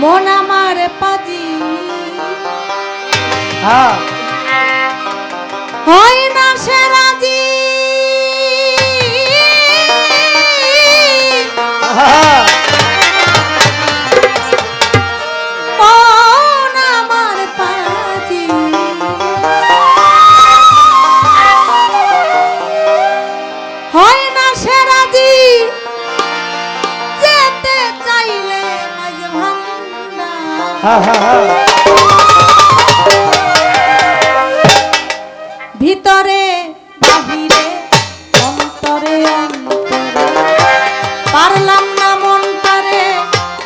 মন আমার পাজি হয় না সে রাজি মন আমার পাজি হয় না সে রাজি যেতে চাইলে মাঝ ভান্ডার ভিতরে বাহিরে অন্তরে অন্তরে পারলাম না মনটারে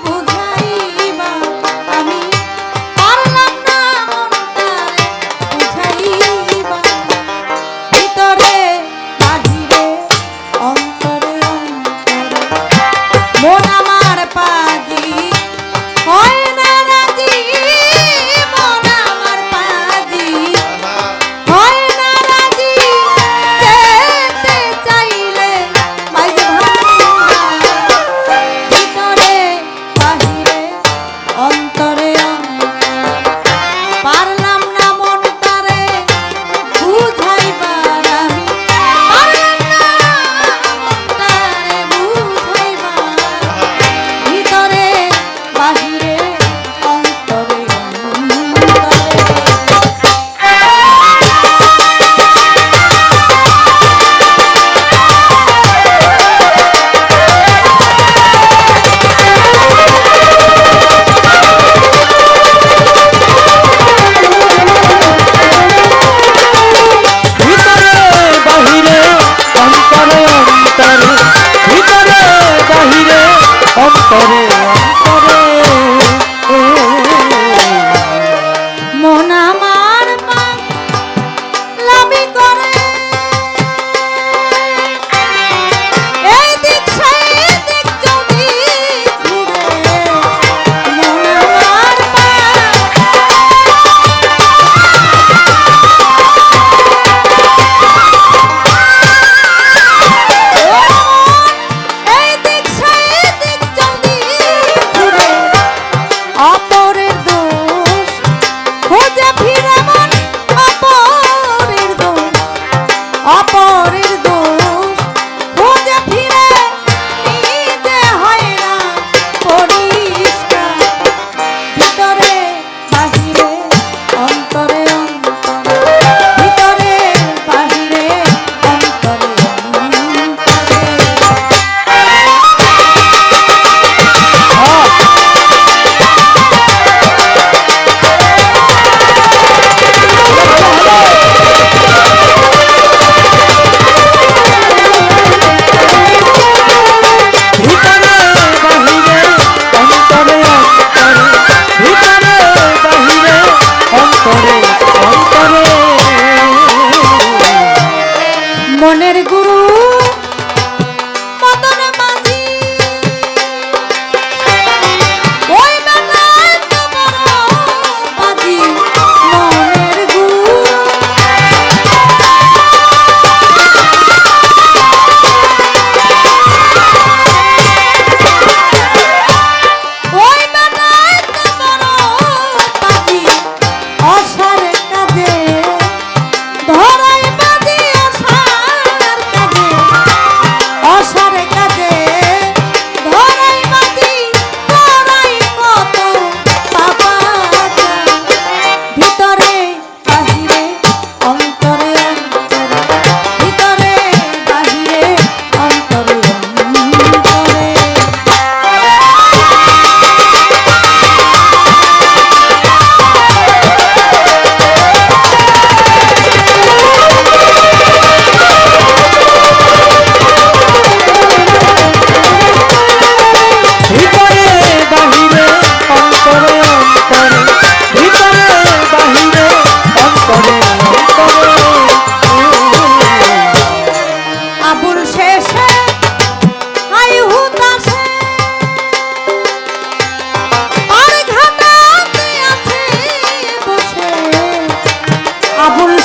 বুঝাইবা আমি পারলাম না মনটারে বুঝাইবা ভিতরে বাহিরে অন্তরে অন্তরে মন আমার পাজি হয় না রাজি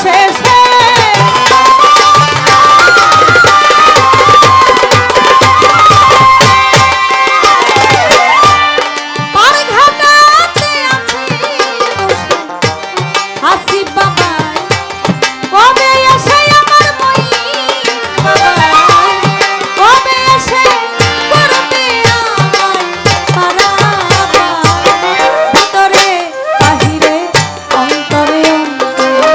শেষে পার ঘাটাতে আছি বসে হাসি বাবা কবে এসে আমার মই বাবা কবে এসে করবে আমার পারাবা ভিতরে বাহিরে অন্তরে অন্তরে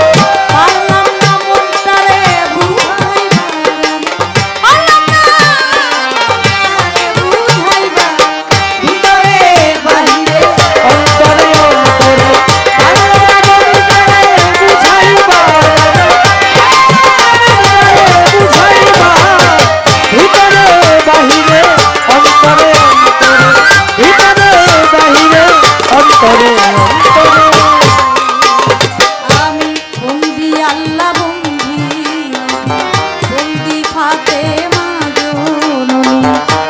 পারলাম না মনটারে বুঝাইবা পারলাম না মনটারে বুঝাইবা ভিতরে বাহিরে অন্তরে অন্তরে বুঝাইবা ভিতরে বাহিরে অন্তরে অন্তরে ভিতরে বাহিরে অন্তরে অন্তরে আমি বন্দি আল্লাহ বন্দি বন্দি ফাতে মাজননী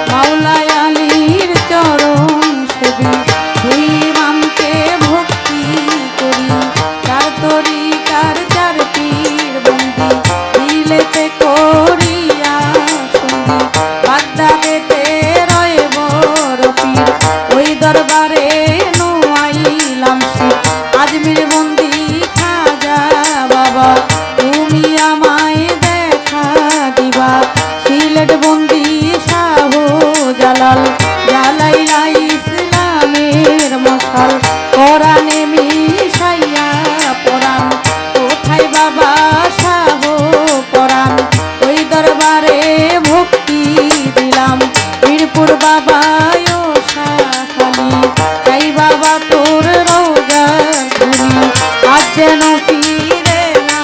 মাওলায় আলীর চরণ সেবী দুই ইমামকে ভক্তি করি চার তরিকার চার পীর বন্দি দিলেতে করিয়া সন্ধি বাগদাদেতে রয় বড় পীর ওই দরবারে নোয়াইলাম শিব আজমির বন্দি খাজা বাবা তুমি আমায় দেখা দিবা সিলেট বন্দি শাহ জালাল জ্বালাইলা ইসলামের মশাল কোরআনে মিশাইয়া পরাণ কোথায় বাবা শাহ পরাণ ওই দরবারে ভক্তি দিলাম মিরপুর বাবা ও শাখালি তাই বাবা তোর রোজার ধুলি আজ যেন ফিরে না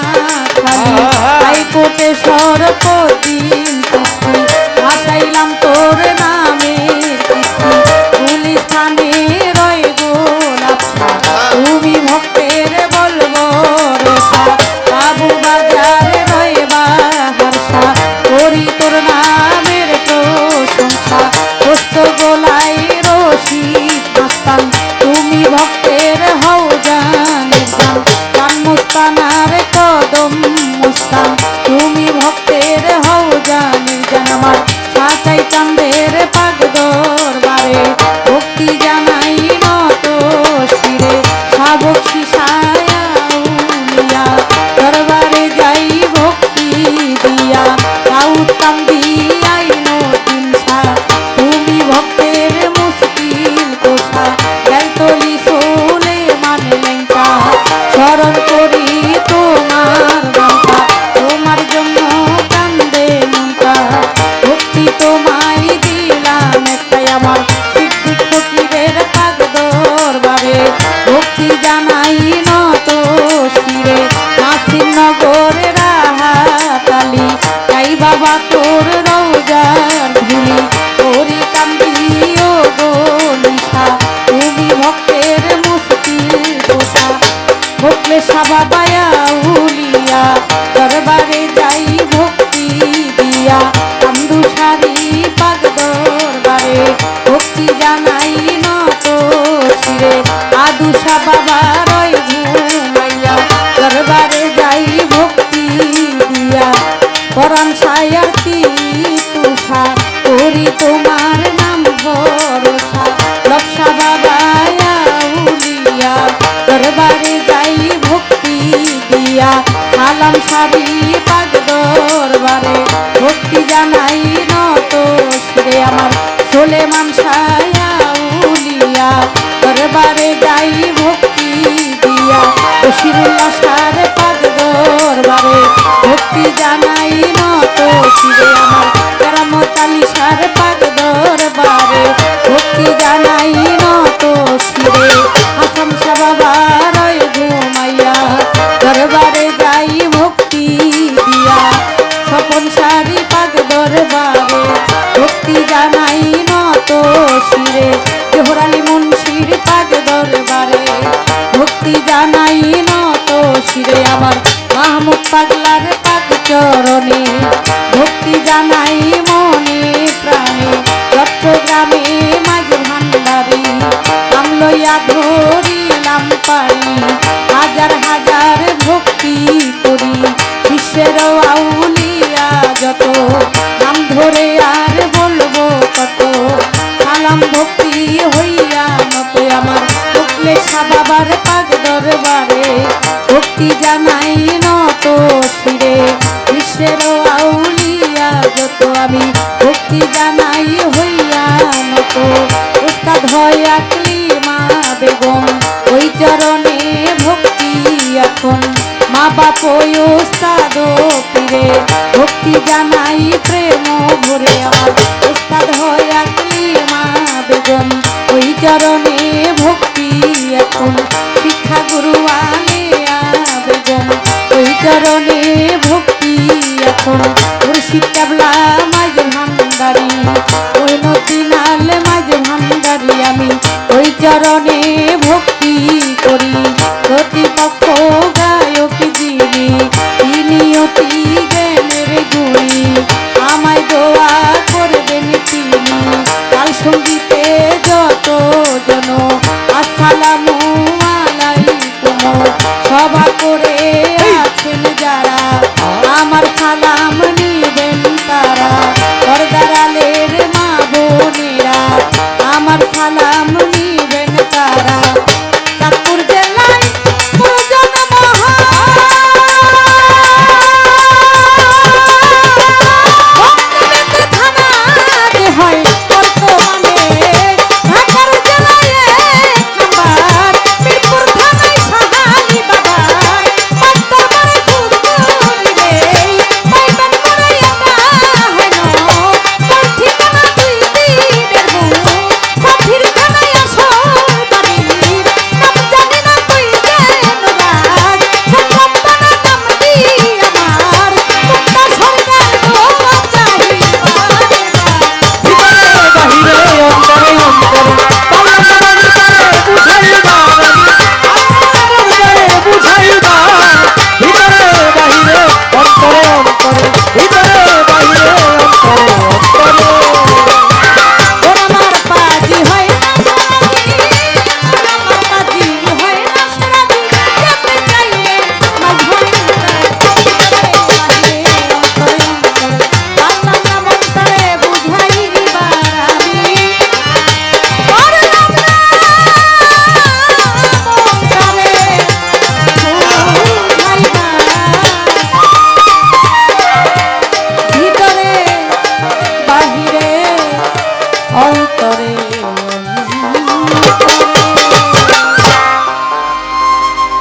খালি তাই কোটে সরপদিন কুস্তি ভাসাইলাম তোর নামের কিস্তি গুলিস্থানে রয় গোলাপা তুমি ভক্তের বলবো রসা বাবু বাজারে রয় বাহারসা করি তোর নামের প্রশংসা দোস্ত গোলাই রশিদ মাস্তান তুমি ভক্তের হও জানের জান কান মুস্তানার কদম মুস্তান তুমি ভক্তের হও জানের জান আমার সাচাই চাঁদের পাগ দরবারে ভক্তি জানাই নত শিরে শাবক শিশায়া উলিয়া দরবারে যাই ভক্তি দিয়া দাউদ কান্দি আইন তিনসা তুমি ভক্তের মুশকিল কোষা গাইতলি সোলে মানে লেঙ্কা স্মরণ করি তোমার বাঁকা তোমার জন্য কান্দে মনটা ভক্তি তোমায় দিলাম একটাই আমার সিদ্দিক ফকিরের পাগ দরবারে ভক্তি জানাই নত শিরে নাসির নগরে রাহাতালি তাই বাবা তোর রওজার ধুলি করি কান্দি ও গলিসা তুমি ভক্তের মুশকিল কোষা ভক্লে সাবাবায়া উলিয়া দরবারে যাই ভক্তি দিয়া কান্দু সারি পাগ দরবারে ভক্তি জানাই নত শিরে আদুষা বাবা রয় ঘুমাইয়া দরবারে যাই ভক্তি দিয়া পরাণ সায়াতি তুষা করি তোমার নাম ভরসা রক্ষা বাবা উলিয়া দরবারে যাই ভক্তি দিয়া সালাম সারি পাগ দরবারে ভক্তি জানাই নত শিরে আমার সোলেমান সায়া উলিয়া দরবারে যাই ভক্তি দিয়া বশিরুল্লাহ সার পাগ দরবারে ভক্তি জানাই নত শিরে আমার কেরামত আলী সার পাগ দরবারে ভক্তি জানাই নত শিরে আসাম শাহ বাবা রয় ঘুমাইয়া দরবারে যাই ভক্তি দিয়া স্বপন সারি পাগ দরবারে ভক্তি জানাই নত শিরে জোহরালি মুন্সির পাগ দরবারে ভক্তি জানাই নত শিরে আমার মাহমুদ পাগলার পাগ চরণে ভক্তি জানাই মনে প্রাণে চট্টগ্রামে মাঝ ভান্ডারি নাম লইয়া ধরিলাম পারি হাজার হাজার ভক্তি করি বিশ্বেরও আউলিয়া যত আমি ভক্তি জানাই হইয়া নত উস্তাদ হয় আকলিমা বেগম ওই চরণে ভক্তি এখন মা বাপ ওই উস্তাদ পীরে ভক্তি জানাই প্রেম ভরে আমার উস্তাদ হয় আকলিমা বেগম ওই চরণে ভক্তি এখন শিক্ষা গুরু আলিয়া বেগম ওই চরণে ভক্তি এখন মুর্শিদ কেবলা